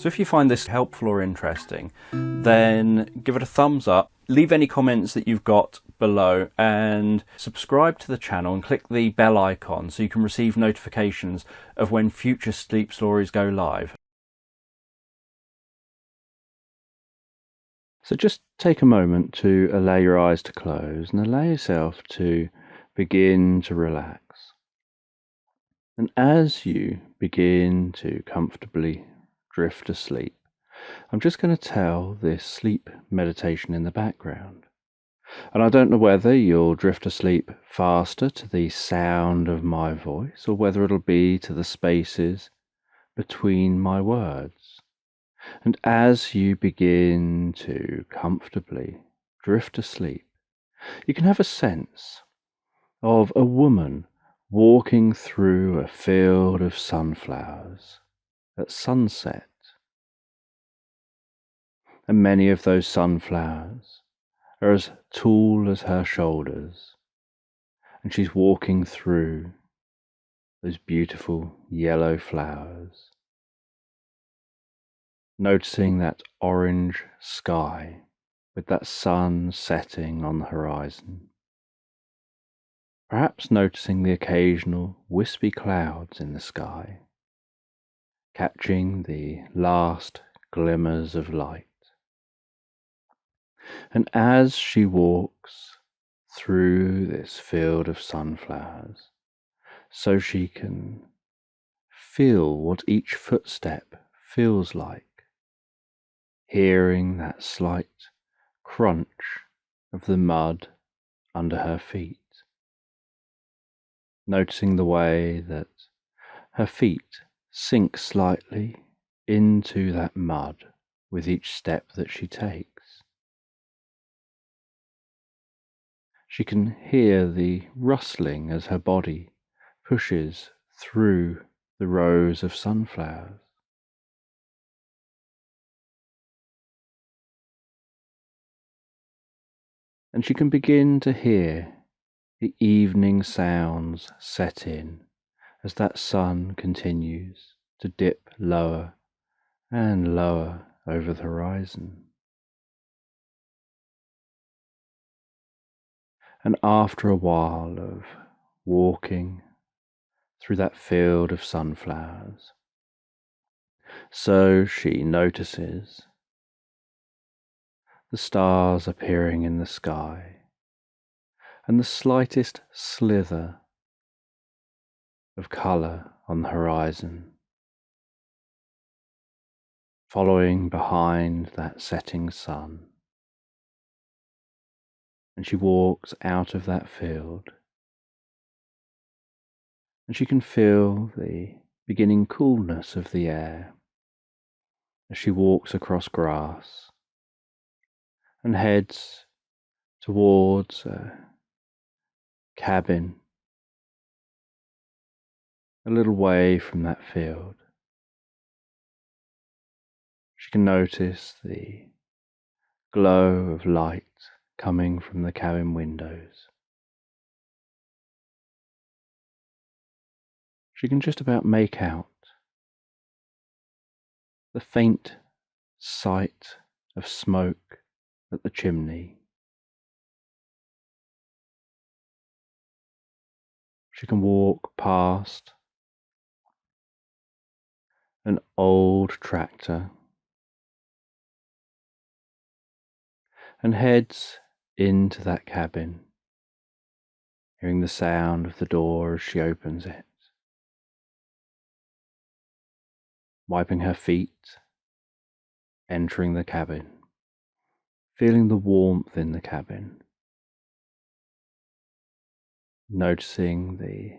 So if you find this helpful or interesting, then give it a thumbs up, leave any comments that you've got below, and subscribe to the channel and click the bell icon so you can receive notifications of when future sleep stories go live. So just take a moment to allow your eyes to close and allow yourself to begin to relax. And as you begin to comfortably drift asleep, I'm just going to tell this sleep meditation in the background. And I don't know whether you'll drift asleep faster to the sound of my voice or whether it'll be to the spaces between my words. And as you begin to comfortably drift asleep, you can have a sense of a woman walking through a field of sunflowers at sunset. And many of those sunflowers are as tall as her shoulders, and she's walking through those beautiful yellow flowers, noticing that orange sky with that sun setting on the horizon, perhaps noticing the occasional wispy clouds in the sky, catching the last glimmers of light. And as she walks through this field of sunflowers, so she can feel what each footstep feels like, hearing that slight crunch of the mud under her feet, noticing the way that her feet sink slightly into that mud with each step that she takes. She can hear the rustling as her body pushes through the rows of sunflowers. And she can begin to hear the evening sounds set in as that sun continues to dip lower and lower over the horizon. And after a while of walking through that field of sunflowers, so she notices the stars appearing in the sky and the slightest slither of colour on the horizon, following behind that setting sun. And she walks out of that field, and she can feel the beginning coolness of the air as she walks across grass and heads towards a cabin a little way from that field. She can notice the glow of light coming from the cabin windows. She can just about make out the faint sight of smoke at the chimney. She can walk past an old tractor and heads into that cabin, hearing the sound of the door as she opens it, wiping her feet, entering the cabin, feeling the warmth in the cabin, noticing the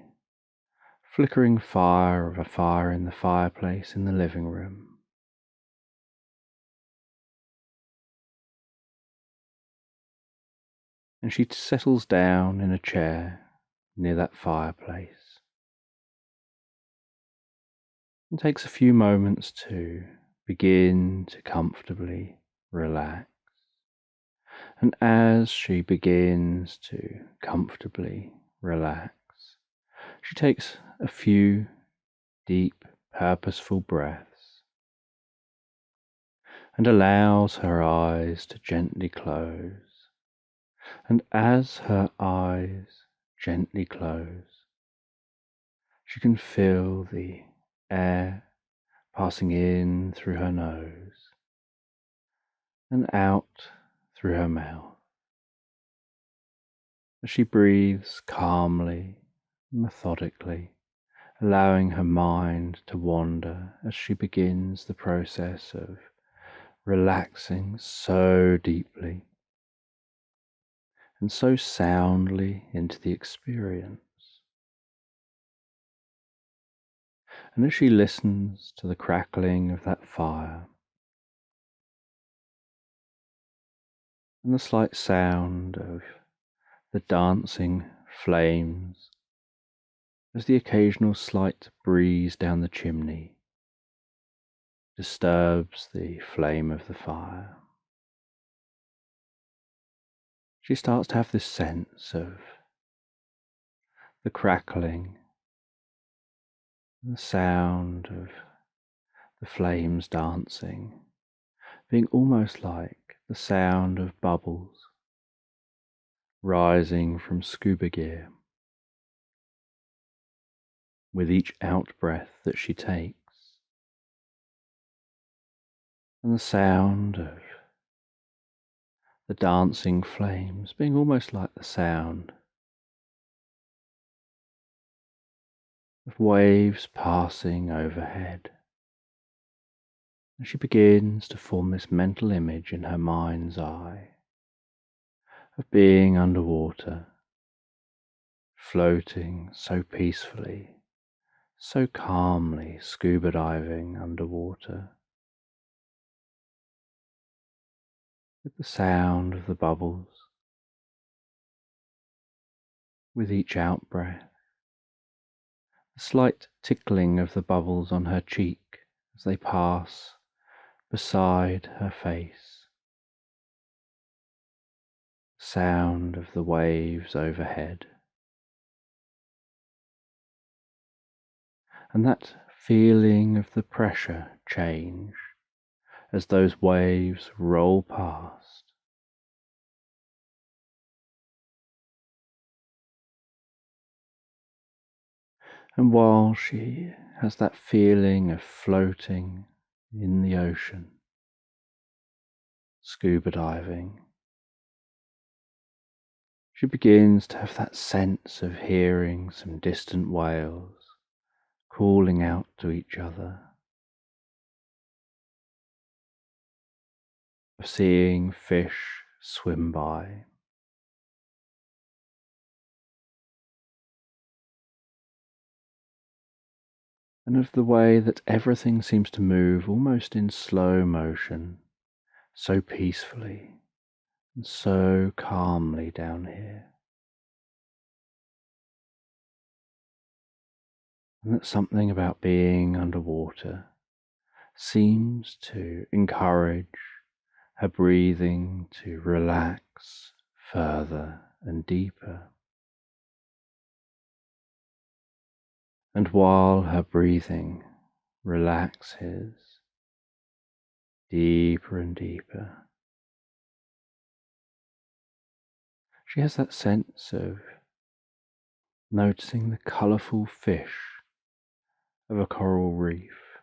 flickering fire of a fire in the fireplace in the living room. And she settles down in a chair near that fireplace and takes a few moments to begin to comfortably relax. And as she begins to comfortably relax, she takes a few deep, purposeful breaths, and allows her eyes to gently close. And as her eyes gently close, she can feel the air passing in through her nose and out through her mouth as she breathes calmly, methodically, allowing her mind to wander as she begins the process of relaxing so deeply and so soundly into the experience. And as she listens to the crackling of that fire and the slight sound of the dancing flames, as the occasional slight breeze down the chimney disturbs the flame of the fire, she starts to have this sense of the crackling, the sound of the flames dancing, being almost like the sound of bubbles rising from scuba gear with each out-breath that she takes, and the sound of the dancing flames being almost like the sound of waves passing overhead. And she begins to form this mental image in her mind's eye of being underwater, floating so peacefully, so calmly, scuba diving underwater, with the sound of the bubbles, with each out-breath, the slight tickling of the bubbles on her cheek as they pass beside her face, sound of the waves overhead, and that feeling of the pressure change as those waves roll past. And while she has that feeling of floating in the ocean, scuba diving, she begins to have that sense of hearing some distant whales calling out to each other, of seeing fish swim by, and of the way that everything seems to move almost in slow motion, so peacefully and so calmly down here. And that something about being underwater seems to encourage her breathing to relax further and deeper. And while her breathing relaxes deeper and deeper, she has that sense of noticing the colourful fish of a coral reef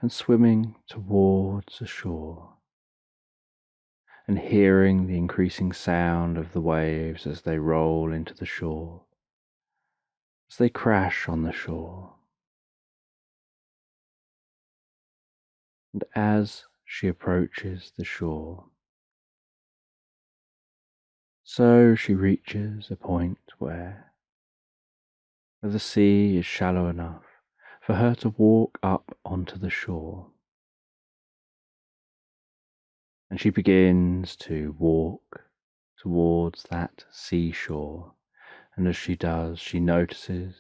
and swimming towards the shore, and hearing the increasing sound of the waves as they roll into the shore, as they crash on the shore. And as she approaches the shore, so she reaches a point where the sea is shallow enough for her to walk up onto the shore. And she begins to walk towards that seashore, and as she does, she notices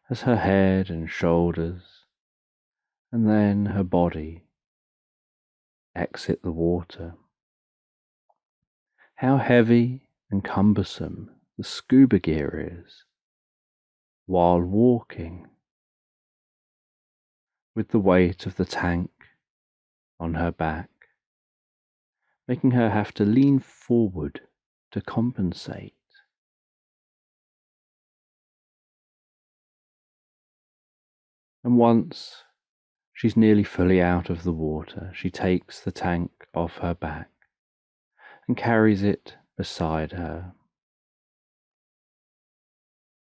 as her head and shoulders and then her body exit the water, how heavy and cumbersome the scuba gear is while walking, with the weight of the tank on her back making her have to lean forward to compensate. And once she's nearly fully out of the water, she takes the tank off her back and carries it beside her.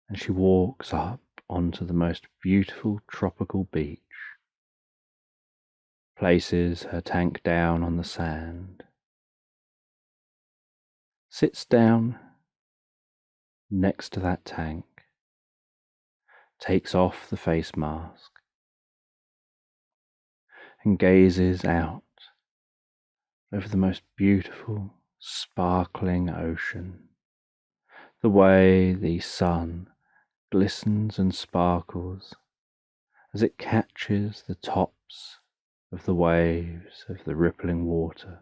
And she walks up onto the most beautiful tropical beach, places her tank down on the sand, sits down next to that tank, takes off the face mask, and gazes out over the most beautiful, sparkling ocean, the way the sun glistens and sparkles as it catches the tops of the waves of the rippling water,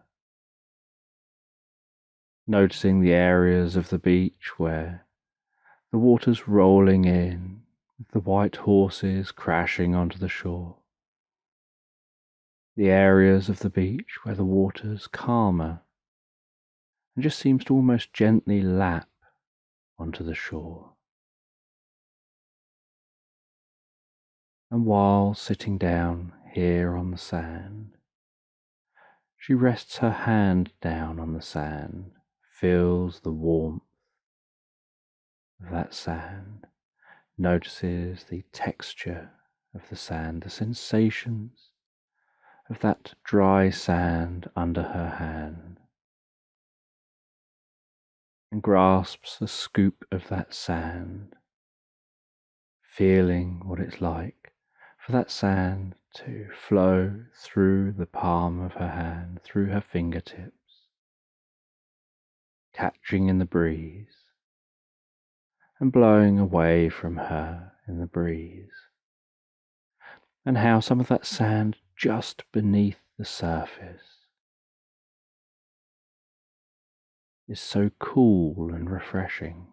noticing the areas of the beach where the water's rolling in, with the white horses crashing onto the shore, the areas of the beach where the water's calmer and just seems to almost gently lap onto the shore. And while sitting down here on the sand, she rests her hand down on the sand, feels the warmth of that sand, notices the texture of the sand, the sensations of that dry sand under her hand, and grasps a scoop of that sand, feeling what it's like for that sand to flow through the palm of her hand, through her fingertips, catching in the breeze and blowing away from her in the breeze, and how some of that sand just beneath the surface is so cool and refreshing.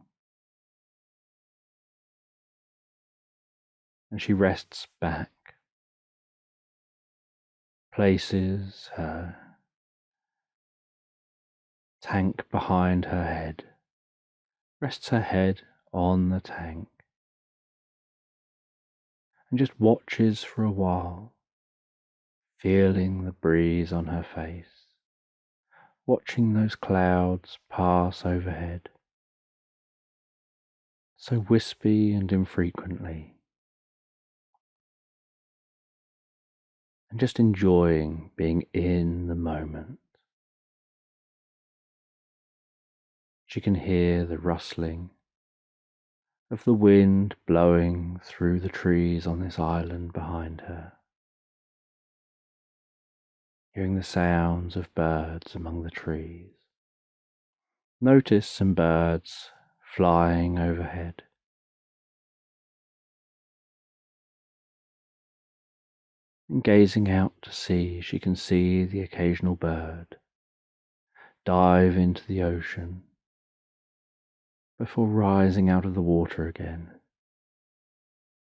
And she rests back, places her tank behind her head, rests her head on the tank, and just watches for a while, feeling the breeze on her face, watching those clouds pass overhead, so wispy and infrequently, and just enjoying being in the moment. She can hear the rustling of the wind blowing through the trees on this island behind her, hearing the sounds of birds among the trees. Notice some birds flying overhead. And gazing out to sea, she can see the occasional bird dive into the ocean before rising out of the water again,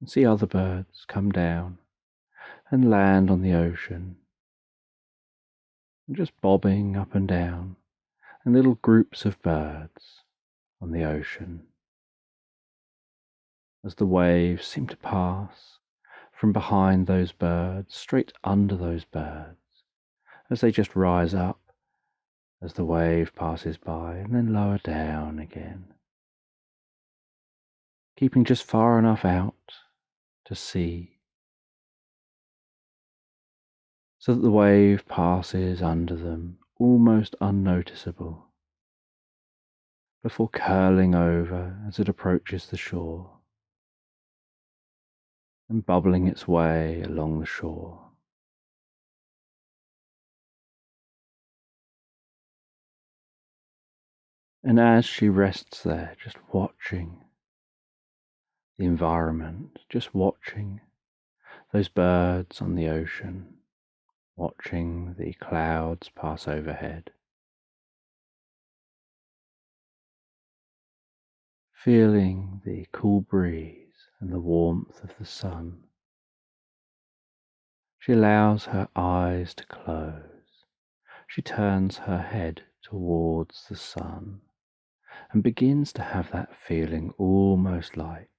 and see other birds come down and land on the ocean, and just bobbing up and down, and little groups of birds on the ocean as the waves seem to pass from behind those birds, straight under those birds, as they just rise up as the wave passes by and then lower down again, keeping just far enough out to see so that the wave passes under them almost unnoticeable before curling over as it approaches the shore and bubbling its way along the shore. And as she rests there, just watching the environment, just watching those birds on the ocean, watching the clouds pass overhead, feeling the cool breeze and the warmth of the sun, she allows her eyes to close, She turns her head towards the sun and begins to have that feeling almost like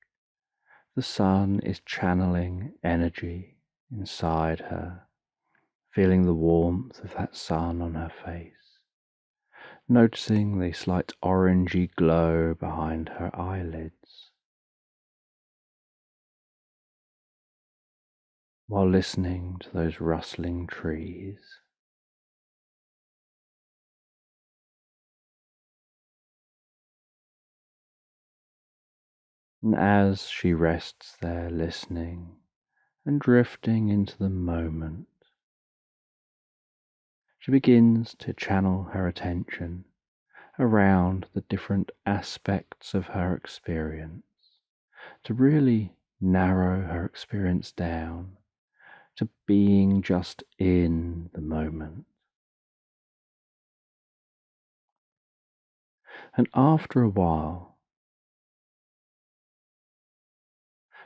the sun is channeling energy inside her, feeling the warmth of that sun on her face, noticing the slight orangey glow behind her eyelids, while listening to those rustling trees. And as she rests there listening and drifting into the moment, she begins to channel her attention around the different aspects of her experience, to really narrow her experience down to being just in the moment. And after a while,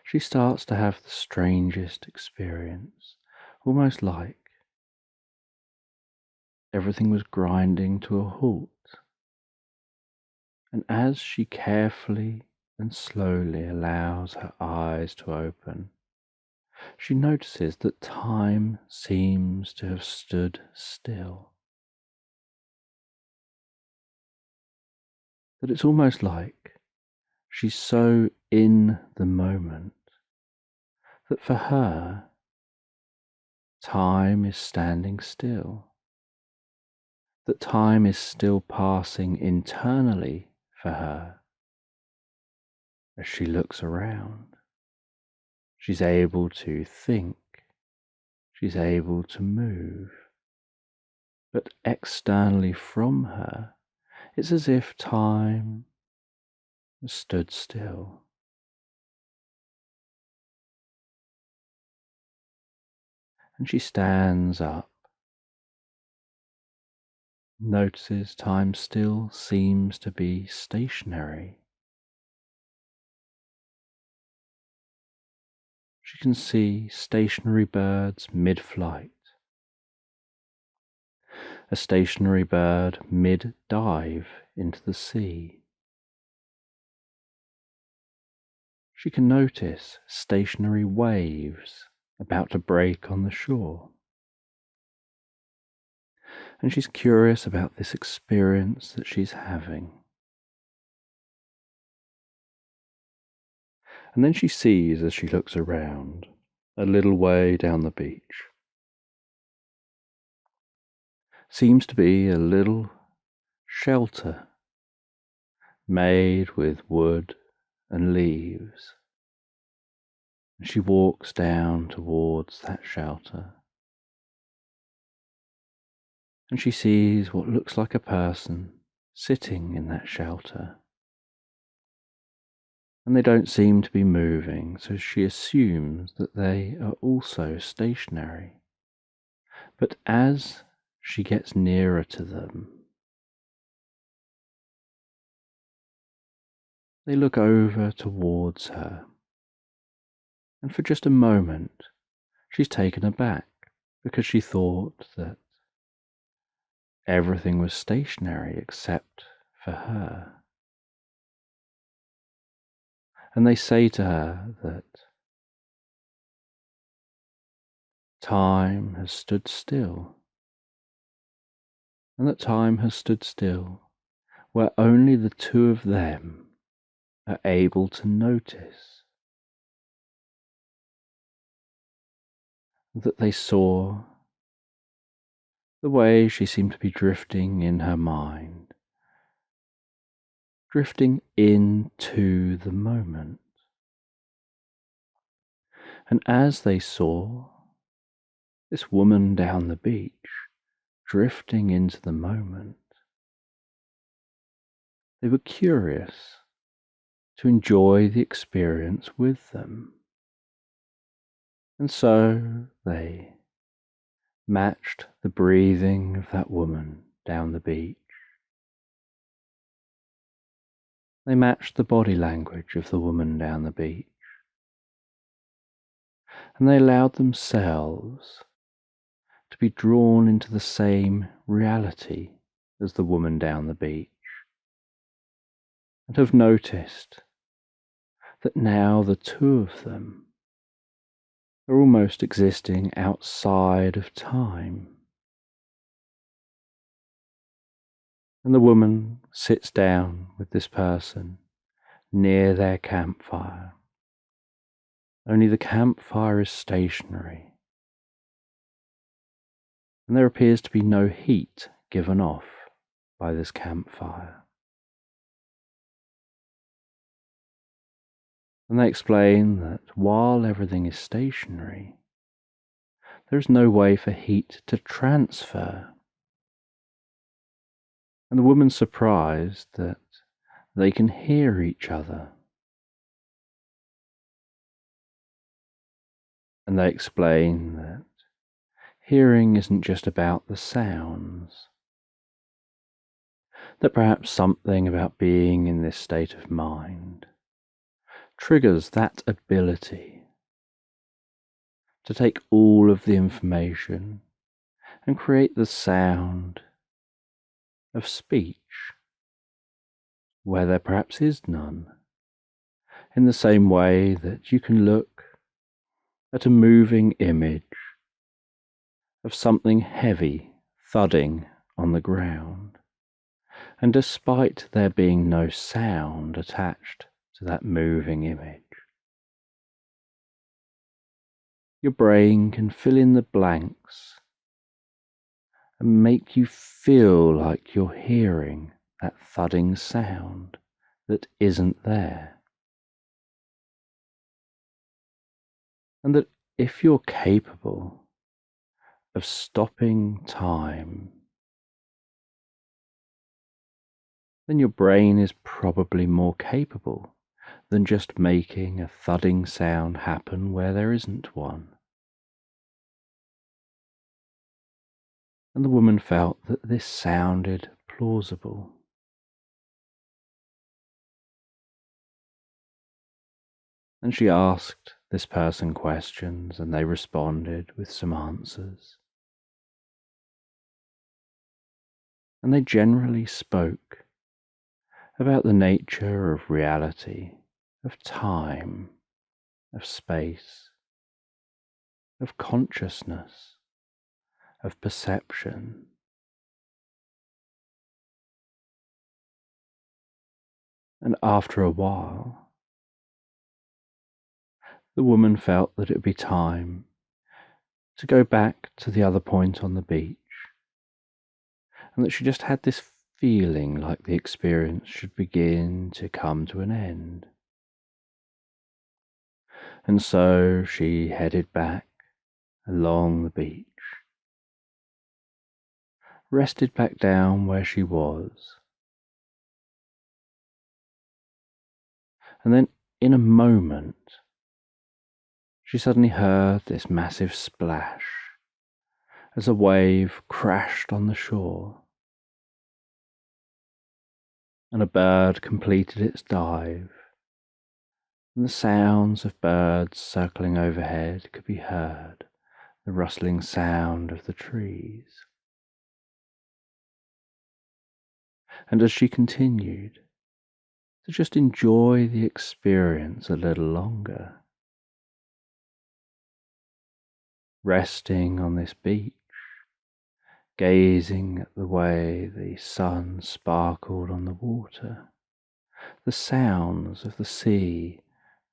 she starts to have the strangest experience, almost like everything was grinding to a halt. And as she carefully and slowly allows her eyes to open, she notices that time seems to have stood still. That it's almost like she's so in the moment that for her, time is standing still. That time is still passing internally for her as she looks around. She's able to think, she's able to move, but externally from her, it's as if time has stood still. And she stands up, notices time still seems to be stationary. She can see stationary birds mid-flight, a stationary bird mid-dive into the sea. She can notice stationary waves about to break on the shore. And she's curious about this experience that she's having. And then she sees, as she looks around, a little way down the beach, seems to be a little shelter made with wood and leaves. She walks down towards that shelter, and she sees what looks like a person sitting in that shelter. And they don't seem to be moving, so she assumes that they are also stationary. But as she gets nearer to them, they look over towards her, and for just a moment she's taken aback because she thought that everything was stationary except for her. And they say to her that time has stood still, and that time has stood still where only the two of them are able to notice. That they saw the way she seemed to be drifting in her mind, drifting into the moment. And as they saw this woman down the beach drifting into the moment, they were curious to enjoy the experience with them. And so they matched the breathing of that woman down the beach. They matched the body language of the woman down the beach. And they allowed themselves to be drawn into the same reality as the woman down the beach, and have noticed that now the two of them are almost existing outside of time. And the woman sits down with this person near their campfire. Only the campfire is stationary, and there appears to be no heat given off by this campfire. And they explain that while everything is stationary, there is no way for heat to transfer. And the woman's surprised that they can hear each other. And they explain that hearing isn't just about the sounds, that perhaps something about being in this state of mind triggers that ability to take all of the information and create the sound of speech where there perhaps is none, in the same way that you can look at a moving image of something heavy thudding on the ground, and despite there being no sound attached to that moving image, your brain can fill in the blanks and make you feel like you're hearing that thudding sound that isn't there. And that if you're capable of stopping time, then your brain is probably more capable than just making a thudding sound happen where there isn't one. And the woman felt that this sounded plausible. And she asked this person questions, and they responded with some answers. And they generally spoke about the nature of reality, of time, of space, of consciousness, of perception. And after a while, the woman felt that it would be time to go back to the other point on the beach, and that she just had this feeling like the experience should begin to come to an end. And so she headed back along the beach, rested back down where she was, and then in a moment she suddenly heard this massive splash as a wave crashed on the shore, and a bird completed its dive, and the sounds of birds circling overhead could be heard, the rustling sound of the trees. And as she continued to just enjoy the experience a little longer, resting on this beach, gazing at the way the sun sparkled on the water, the sounds of the sea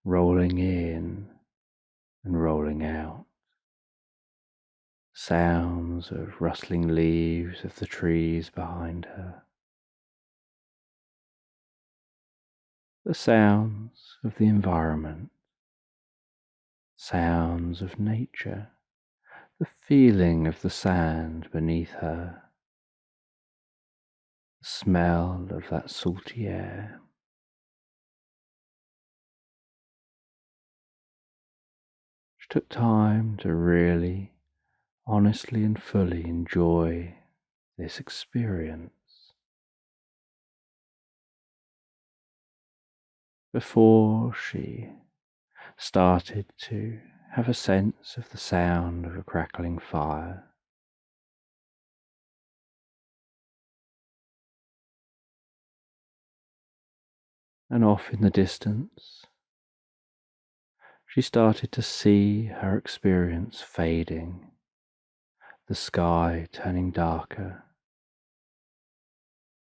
rolling in and rolling out, sounds of rustling leaves of the trees behind her, the sounds of the environment, sounds of nature, the feeling of the sand beneath her, the smell of that salty air. She took time to really, honestly and fully enjoy this experience before she started to have a sense of the sound of a crackling fire And off in the distance, she started to see her experience fading, the sky turning darker,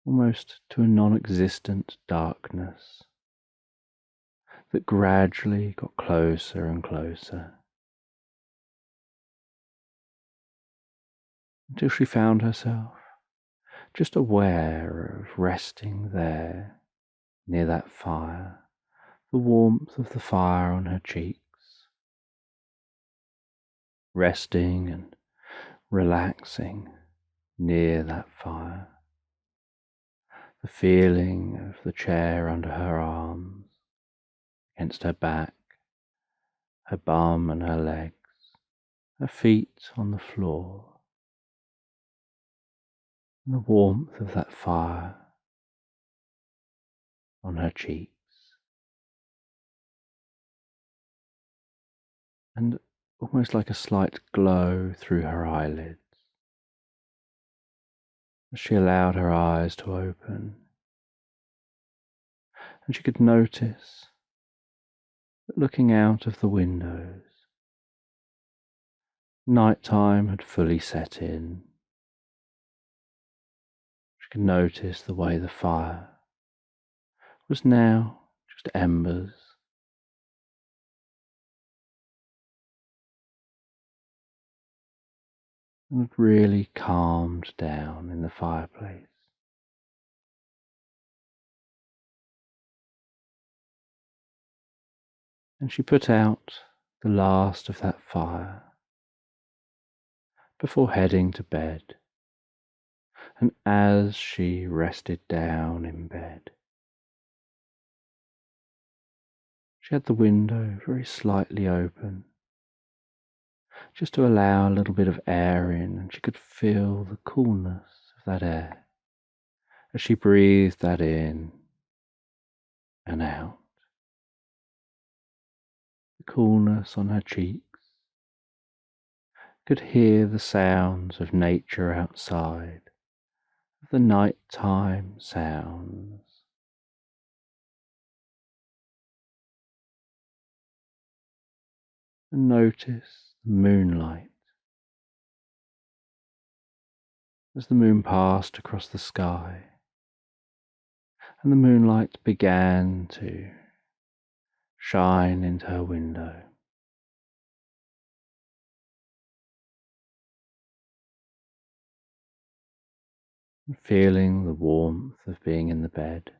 almost to a non-existent darkness that gradually got closer and closer, until she found herself just aware of resting there near that fire, the warmth of the fire on her cheeks, resting and relaxing near that fire, the feeling of the chair under her arms, against her back, her bum and her legs, her feet on the floor, and the warmth of that fire on her cheeks, and almost like a slight glow through her eyelids as she allowed her eyes to open, and she could notice that looking out of the windows, night time had fully set in. She could notice the way the fire was now just embers, and had really calmed down in the fireplace. And she put out the last of that fire before heading to bed. And as she rested down in bed, she had the window very slightly open, just to allow a little bit of air in, and she could feel the coolness of that air as she breathed that in and out. The coolness on her cheeks, could hear the sounds of nature outside, of the nighttime sounds. And notice the moonlight as the moon passed across the sky, and the moonlight began to shine into her window. And feeling the warmth of being in the bed,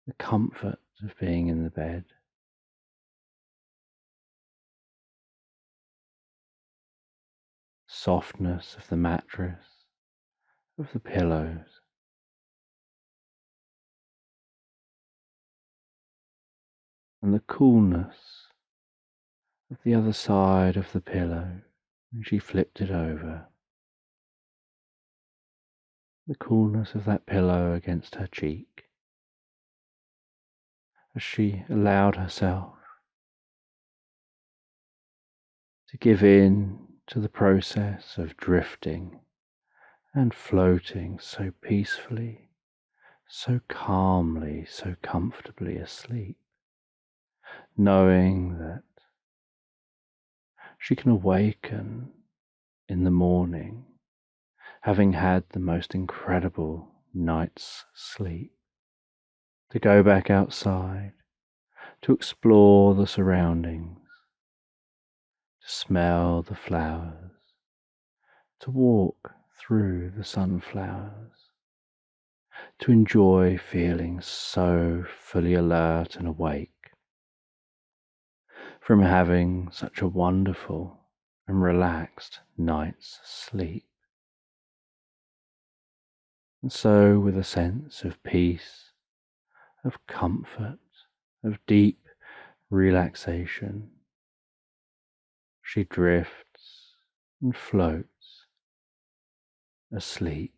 the comfort of being in the bed, softness of the mattress, of the pillows, and the coolness of the other side of the pillow when she flipped it over. The coolness of that pillow against her cheek as she allowed herself to give in to the process of drifting and floating so peacefully, so calmly, so comfortably asleep, knowing that she can awaken in the morning having had the most incredible night's sleep, to go back outside, to explore the surroundings, to smell the flowers, to walk through the sunflowers, to enjoy feeling so fully alert and awake from having such a wonderful and relaxed night's sleep. And so, with a sense of peace, of comfort, of deep relaxation, she drifts and floats asleep.